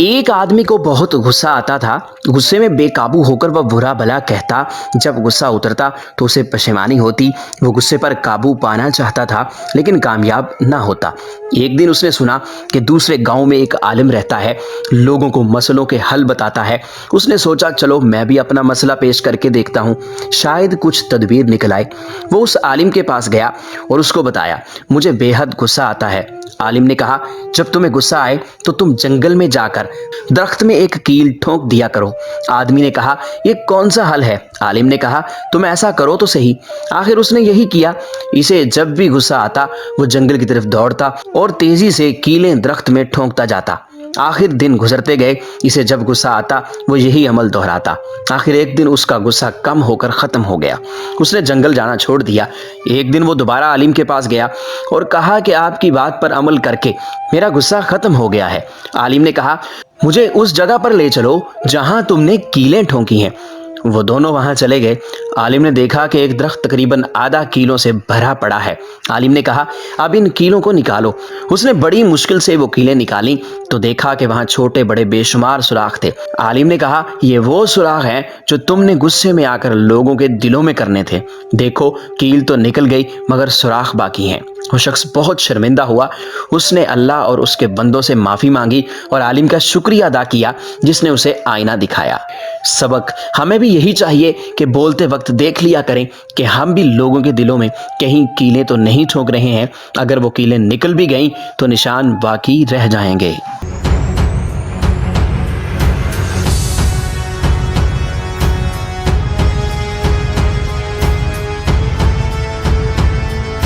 ایک آدمی کو بہت غصہ آتا تھا۔ غصے میں بے قابو ہو کر وہ برا بھلا کہتا۔ جب غصہ اترتا تو اسے پشیمانی ہوتی۔ وہ غصے پر قابو پانا چاہتا تھا لیکن کامیاب نہ ہوتا۔ ایک دن اس نے سنا کہ دوسرے گاؤں میں ایک عالم رہتا ہے، لوگوں کو مسئلوں کے حل بتاتا ہے۔ اس نے سوچا چلو میں بھی اپنا مسئلہ پیش کر کے دیکھتا ہوں، شاید کچھ تدبیر نکل آئے۔ وہ اس عالم کے پاس گیا اور اس کو بتایا، مجھے بے حد غصہ آتا ہے۔ عالم نے کہا، جب تمہیں غصہ آئے تو تم جنگل میں جا کر درخت میں ایک کیل ٹھونک دیا کرو۔ آدمی نے کہا، یہ کون سا حل ہے؟ عالم نے کہا، تم ایسا کرو تو صحیح۔ آخر اس نے یہی کیا۔ اسے جب بھی غصہ آتا وہ جنگل کی طرف دوڑتا اور تیزی سے کیلیں درخت میں ٹھونکتا جاتا۔ آخر دن گزرتے گئے، اسے جب غصہ آتا وہ یہی عمل دہراتا۔ آخر ایک دن اس کا غصہ کم ہو کر ختم ہو گیا۔ اس نے جنگل جانا چھوڑ دیا۔ ایک دن وہ دوبارہ عالم کے پاس گیا اور کہا کہ آپ کی بات پر عمل کر کے میرا غصہ ختم ہو گیا ہے۔ عالم نے کہا، مجھے اس جگہ پر لے چلو جہاں تم نے کیلیں ٹھونکی ہیں۔ وہ دونوں وہاں چلے گئے۔ عالم نے دیکھا کہ ایک درخت تقریباً آدھا کیلوں سے بھرا پڑا ہے۔ عالم نے کہا، اب ان کیلوں کو نکالو۔ اس نے بڑی مشکل سے وہ کیلیں نکالیں تو دیکھا کہ وہاں چھوٹے بڑے بے شمار سوراخ تھے۔ عالم نے کہا، یہ وہ سوراخ ہیں جو تم نے غصے میں آ کر لوگوں کے دلوں میں کرنے تھے۔ دیکھو کیل تو نکل گئی مگر سوراخ باقی ہیں۔ وہ شخص بہت شرمندہ ہوا۔ اس نے اللہ اور اس کے بندوں سے معافی مانگی اور عالم کا شکریہ ادا کیا جس نے اسے آئینہ دکھایا۔ سبق ہمیں بھی یہی چاہیے کہ بولتے وقت دیکھ لیا کریں کہ ہم بھی لوگوں کے دلوں میں کہیں کیلیں تو نہیں ٹھونک رہے ہیں۔ اگر وہ کیلیں نکل بھی گئیں تو نشان باقی رہ جائیں گے۔